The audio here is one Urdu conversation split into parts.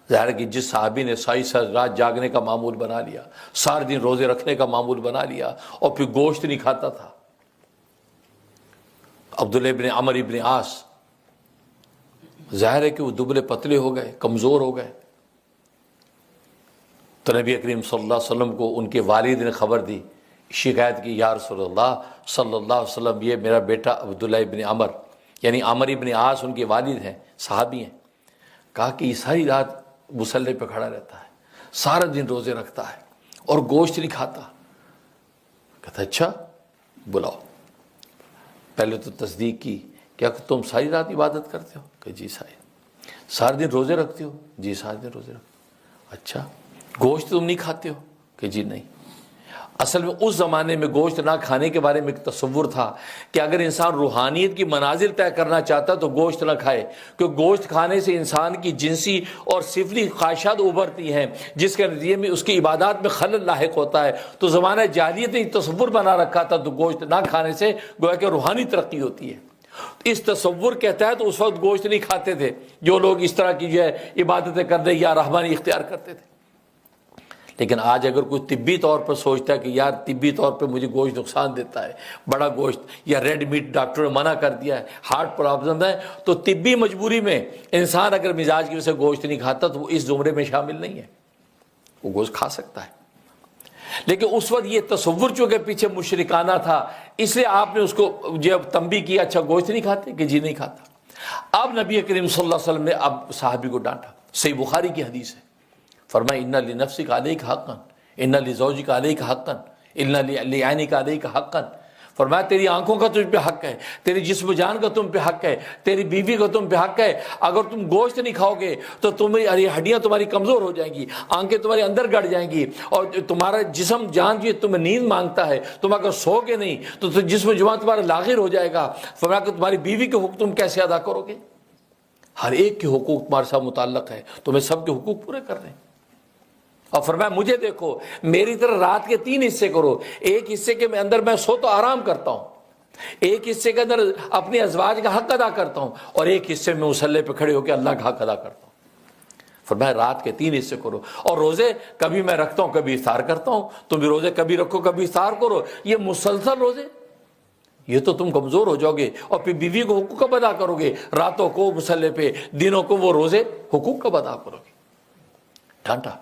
ظاہر ہے کہ جس صحابی نے ساری رات جاگنے کا معمول بنا لیا، سارے دن روزے رکھنے کا معمول بنا لیا اور پھر گوشت نہیں کھاتا تھا، عبداللہ ابن عمر ابن عاص، ظاہر ہے کہ وہ دبلے پتلے ہو گئے، کمزور ہو گئے۔ تو نبی کریم صلی اللہ علیہ وسلم کو ان کے والد نے خبر دی، شکایت کی، یا رسول اللہ صلی اللہ علیہ وسلم، یہ میرا بیٹا عبداللہ ابن عمر، یعنی عمر ابن عاص ان کے والد ہیں، صحابی ہیں، کہا کہ یہ ساری رات مصلی پہ کھڑا رہتا ہے، سارا دن روزے رکھتا ہے اور گوشت نہیں کھاتا۔ کہتا اچھا بلاؤ۔ پہلے تو تصدیق کی، کیا تم ساری رات عبادت کرتے ہو؟ کہ جی سارے دن روزے رکھتے ہو؟ جی سارے دن روزے رکھتے ہو۔ اچھا گوشت تم نہیں کھاتے ہو؟ کہ جی نہیں۔ اصل میں اس زمانے میں گوشت نہ کھانے کے بارے میں ایک تصور تھا کہ اگر انسان روحانیت کی منازل طے کرنا چاہتا تو گوشت نہ کھائے، کیونکہ گوشت کھانے سے انسان کی جنسی اور سفلی خواہشات ابھرتی ہیں، جس کے نتیجے میں اس کی عبادات میں خلل لاحق ہوتا ہے۔ تو زمانہ جاہلیت نے تصور بنا رکھا تھا تو گوشت نہ کھانے سے گویا کہ روحانی ترقی ہوتی ہے۔ اس تصور کے تحت اس وقت گوشت نہیں کھاتے تھے جو لوگ اس طرح کی جو ہے عبادتیں کرنے یا رحمانی اختیار کرتے تھے۔ لیکن آج اگر کوئی طبی طور پر سوچتا ہے کہ یار طبی طور پہ مجھے گوشت نقصان دیتا ہے، بڑا گوشت یا ریڈ میٹ ڈاکٹر نے منع کر دیا ہے، ہارٹ پرابلم ہے، تو طبی مجبوری میں انسان اگر مزاج کی وجہ سے گوشت نہیں کھاتا تو وہ اس زمرے میں شامل نہیں ہے، وہ گوشت کھا سکتا ہے۔ لیکن اس وقت یہ تصور چونکہ پیچھے مشرکانہ تھا، اس لیے آپ نے اس کو جب تنبیہ کیا، اچھا گوشت نہیں کھاتے؟ کہ جی نہیں کھاتا۔ اب نبی کریم صلی اللہ علیہ وسلم نے اب صحابی کو ڈانٹا، صحیح بخاری کی حدیث ہے، فرمایا ان لنفسک علیک حقا، ان لزوجک علیک حقا، ان لعینک علیک حقا، فرمایا تیری آنکھوں کا تجھ پہ حق ہے، تیری جسم و جان کا تم پہ حق ہے، تیری بیوی کا تم پہ حق ہے۔ اگر تم گوشت نہیں کھاؤ گے تو تمہاری ہڈیاں تمہاری کمزور ہو جائیں گی، آنکھیں تمہارے اندر گڑ جائیں گی، اور تمہارا جسم جان جو تمہیں نیند مانگتا ہے، تم اگر سو گے نہیں تو جسم و جان تمہارا لاغر ہو جائے گا۔ فرمایا کہ تمہاری بیوی کے حقوق تم کیسے ادا کرو گے؟ ہر ایک کے حقوق تمہارے ساتھ متعلق ہے، تمہیں سب کے حقوق پورے کرنے ہیں۔ اور فرمایا مجھے دیکھو، میری طرح رات کے 3 حصے کرو، ایک حصے کے اندر میں سو تو آرام کرتا ہوں، ایک حصے کے اندر اپنے ازواج کا حق ادا کرتا ہوں، اور ایک حصے میں مصلی پہ کھڑے ہو کے اللہ کا حق ادا کرتا ہوں۔ فرمایا رات کے 3 حصے کرو، اور روزے کبھی میں رکھتا ہوں کبھی افطار کرتا ہوں، تم بھی روزے کبھی رکھو کبھی افطار کرو، یہ مسلسل روزے، یہ تو تم کمزور ہو جاؤ گے، اور پھر بیوی کو حقوق کب ادا کرو گے؟ راتوں کو مصلی پہ، دنوں کو وہ روزے حقوق کب ادا کرو گے؟ ڈانٹا۔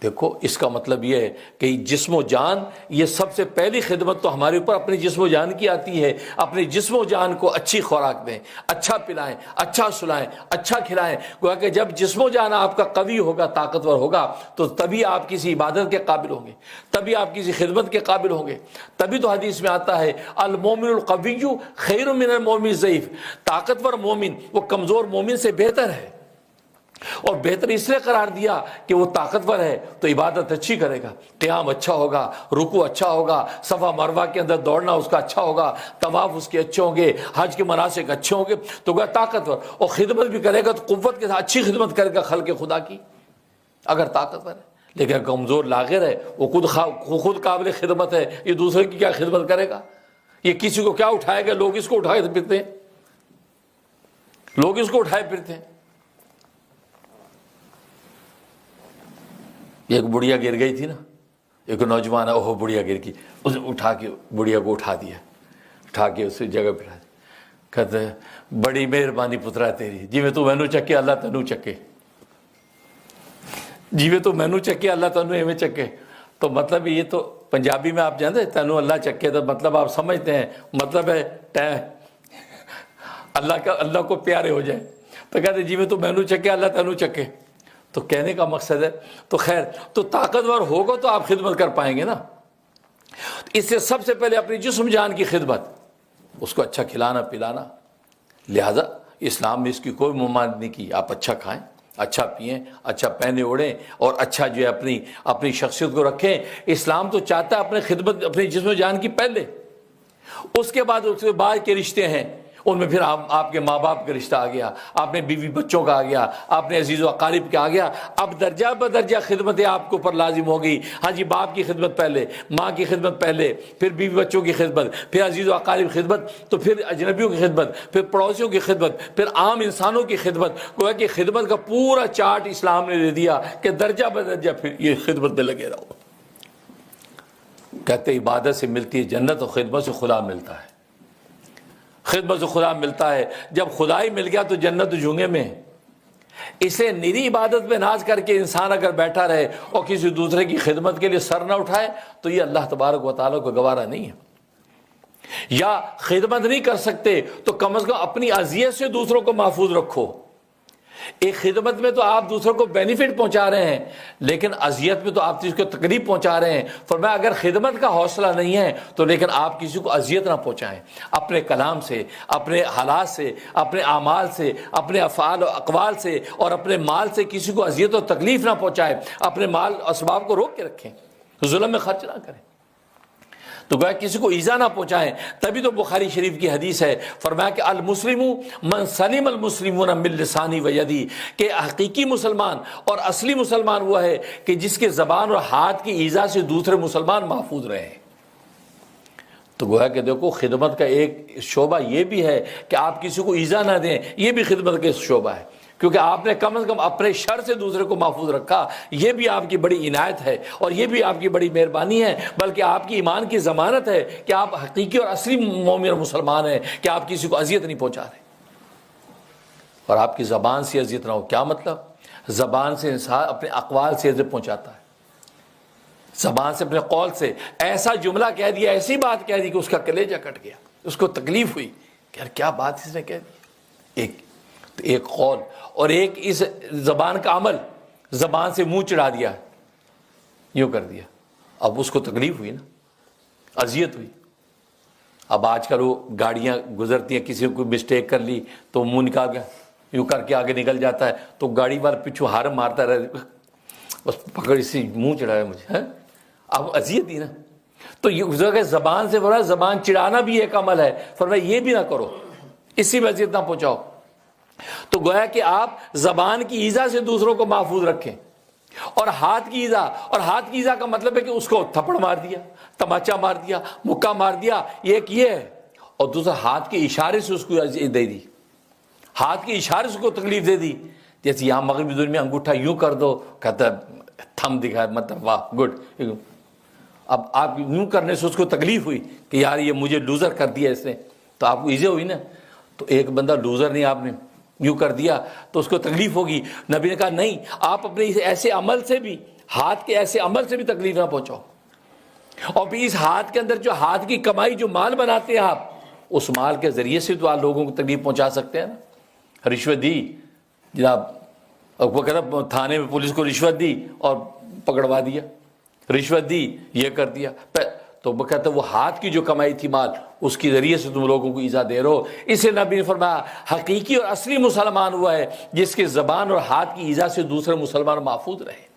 دیکھو اس کا مطلب یہ ہے کہ جسم و جان، یہ سب سے پہلی خدمت تو ہمارے اوپر اپنے جسم و جان کی آتی ہے۔ اپنے جسم و جان کو اچھی خوراک دیں، اچھا پلائیں، اچھا سلائیں، اچھا کھلائیں، گویا کہ جب جسم و جان آپ کا قوی ہوگا، طاقتور ہوگا، تو تبھی آپ کسی عبادت کے قابل ہوں گے، تبھی آپ کسی خدمت کے قابل ہوں گے۔ تبھی تو حدیث میں آتا ہے المومن القوی خیر من المومن الضعیف، طاقتور مومن وہ کمزور مومن سے بہتر ہے، اور بہتر اس لیے قرار دیا کہ وہ طاقتور ہے تو عبادت اچھی کرے گا، قیام اچھا ہوگا، رکوع اچھا ہوگا، صفا مروہ کے اندر دوڑنا اس کا اچھا ہوگا، طواف اس کے اچھے ہوں گے، حج کے مناسک اچھے ہوں گے، تو وہ طاقتور، اور خدمت بھی کرے گا تو قوت کے ساتھ اچھی خدمت کرے گا خلق خدا کی اگر طاقتور ہے۔ لیکن کمزور لاغر ہے، وہ خود قابل خدمت ہے، یہ دوسرے کی کیا خدمت کرے گا؟ یہ کسی کو کیا اٹھائے گا؟ لوگ اس کو اٹھائے پھرتے ہیں، لوگ اس کو اٹھائے پھرتے ہیں۔ ایک بڑھیا گر گئی تھی نا، ایک نوجوان ہے، وہ بڑھیا گر گئی، اس نے اٹھا کے بڑھیا کو اٹھا دیا، اٹھا کے اس جگہ پہ کہتے ہیں بڑی مہربانی پترا تیری، جی تو مینو چکے اللہ تینوں چکے، جی تو مینو چکے اللہ تینوں ایویں چکے۔ تو مطلب یہ تو پنجابی میں آپ جانتے ہیں تینوں اللہ چکے، تو مطلب آپ سمجھتے ہیں، مطلب ہے اللہ کو پیارے ہو جائے، تو کہتے جی تو مینو چکے اللہ تینوں چکے۔ تو کہنے کا مقصد ہے تو خیر، تو طاقتور ہوگا تو آپ خدمت کر پائیں گے نا۔ اس سے سب سے پہلے اپنی جسم جان کی خدمت، اس کو اچھا کھلانا پلانا، لہذا اسلام میں اس کی کوئی ممانعت نہیں کی، آپ اچھا کھائیں، اچھا پئیں، اچھا پہنے اوڑھیں، اور اچھا جو ہے اپنی شخصیت کو رکھیں۔ اسلام تو چاہتا ہے اپنے خدمت اپنی جسم جان کی پہلے، اس کے بعد کے رشتے ہیں، ان میں پھر آپ کے ماں باپ کا رشتہ آ گیا، آپ نے بیوی بچوں کا آ گیا، آپ نے عزیز و اقارب کا آ گیا۔ اب درجہ بدرجہ خدمتیں آپ کے اوپر لازم ہو گئی۔ ہاں جی، باپ کی خدمت پہلے، ماں کی خدمت پہلے، پھر بیوی بچوں کی خدمت، پھر عزیز و اقارب خدمت، تو پھر اجنبیوں کی خدمت، پھر پڑوسیوں کی خدمت، پھر عام انسانوں کی خدمت۔ گویا کہ خدمت کا پورا چارٹ اسلام نے دے دیا کہ درجہ بدرجہ پھر یہ خدمت میں لگے رہو۔ کہتے عبادت سے ملتی ہے جنت، اور خدمت سے خدا ملتا ہے۔ خدمت سے خدا ملتا ہے۔ جب خدا ہی مل گیا تو جنت جھونگے میں ہے۔ اسے نری عبادت میں ناز کر کے انسان اگر بیٹھا رہے اور کسی دوسرے کی خدمت کے لیے سر نہ اٹھائے تو یہ اللہ تبارک و تعالیٰ کو گوارا نہیں ہے۔ یا خدمت نہیں کر سکتے تو کم از کم اپنی اذیت سے دوسروں کو محفوظ رکھو۔ ایک خدمت میں تو آپ دوسروں کو بینیفٹ پہنچا رہے ہیں، لیکن اذیت میں تو آپ کسی کو تکلیف پہنچا رہے ہیں۔ فرمایا اگر خدمت کا حوصلہ نہیں ہے تو لیکن آپ کسی کو اذیت نہ پہنچائیں، اپنے کلام سے، اپنے حالات سے، اپنے اعمال سے، اپنے افعال و اقوال سے اور اپنے مال سے کسی کو اذیت و تکلیف نہ پہنچائیں۔ اپنے مال اسباب کو روک کے رکھیں، ظلم میں خرچ نہ کریں، تو گویا کسی کو ایذا نہ پہنچائیں۔ تبھی تو بخاری شریف کی حدیث ہے، فرمایا کہ المسلم من سلم المسلمون من لسانی و یدی، کہ حقیقی مسلمان اور اصلی مسلمان وہ ہے کہ جس کے زبان اور ہاتھ کی ایذا سے دوسرے مسلمان محفوظ رہے۔ تو گویا کہ دیکھو خدمت کا ایک شعبہ یہ بھی ہے کہ آپ کسی کو ایذا نہ دیں، یہ بھی خدمت کا شعبہ ہے، کیونکہ آپ نے کم از کم اپنے شر سے دوسرے کو محفوظ رکھا۔ یہ بھی آپ کی بڑی عنایت ہے اور یہ بھی آپ کی بڑی مہربانی ہے، بلکہ آپ کی ایمان کی ضمانت ہے کہ آپ حقیقی اور اصلی مومن اور مسلمان ہیں، کہ آپ کسی کو اذیت نہیں پہنچا رہے اور آپ کی زبان سے اذیت نہ ہو۔ کیا مطلب؟ زبان سے انسان اپنے اقوال سے اذیت پہنچاتا ہے، زبان سے اپنے قول سے ایسا جملہ کہہ دیا، ایسی بات کہہ دی کہ اس کا کلیجہ کٹ گیا، اس کو تکلیف ہوئی کہ یار کیا بات اس نے کہہ دی۔ ایک قول اور ایک اس زبان کا عمل، زبان سے منہ چڑھا دیا، یوں کر دیا، اب اس کو تکلیف ہوئی نا، اذیت ہوئی۔ اب آج کل وہ گاڑیاں گزرتی ہیں، کسی کو مسٹیک کر لی تو منہ نکال گیا، یوں کر کے آگے نکل جاتا ہے، تو گاڑی والا پیچھو ہارم مارتا رہے، بس پکڑ اسی منہ چڑھایا مجھے، اب اذیت دی نا۔ تو یہ زبان سے بڑا زبان چڑھانا بھی ایک عمل ہے، فرمایا یہ بھی نہ کرو، اسی میں اذیت نہ پہنچاؤ۔ تو گویا کہ آپ زبان کی ایذا سے دوسروں کو محفوظ رکھیں، اور ہاتھ کی ایذا، اور ہاتھ کی ایذا کا مطلب ہے کہ اس کو تھپڑ مار دیا، تماچا مار دیا، مکہ مار دیا، ایک یہ ہے، اور دوسرا ہاتھ کے اشارے سے اس کو دے دی، ہاتھ کے اشارے سے اس کو تکلیف دے دی۔ جیسے یہاں مغربی دنیا میں انگوٹھا یوں کر دو، کہتا ہے تھم دکھا، مطلب واہ گڈ۔ اب آپ یوں کرنے سے اس کو تکلیف ہوئی کہ یار یہ مجھے لوزر کر دیا اس نے، تو آپ کو ایزی ہوئی نا۔ تو ایک بندہ لوزر نہیں، آپ نے یوں کر دیا تو اس کو تکلیف ہوگی۔ نبی نے کہا نہیں، آپ اپنے ایسے عمل سے بھی، ہاتھ کے ایسے عمل سے بھی تکلیف نہ پہنچاؤ۔ اور پھر اس ہاتھ کے اندر جو ہاتھ کی کمائی، جو مال بناتے ہیں آپ، اس مال کے ذریعے سے تو آپ لوگوں کو تکلیف پہنچا سکتے ہیں نا۔ رشوت دی جناب، وہ کہتا تھانے میں پولیس کو رشوت دی اور پکڑوا دیا، رشوت دی یہ کر دیا، تو وہ کہتا وہ ہاتھ کی جو کمائی تھی مال، اس کے ذریعے سے تم لوگوں کو ایذا دے رہو۔ اسے نبی نے فرمایا حقیقی اور اصلی مسلمان ہوا ہے جس کے زبان اور ہاتھ کی ایذا سے دوسرے مسلمان محفوظ رہے۔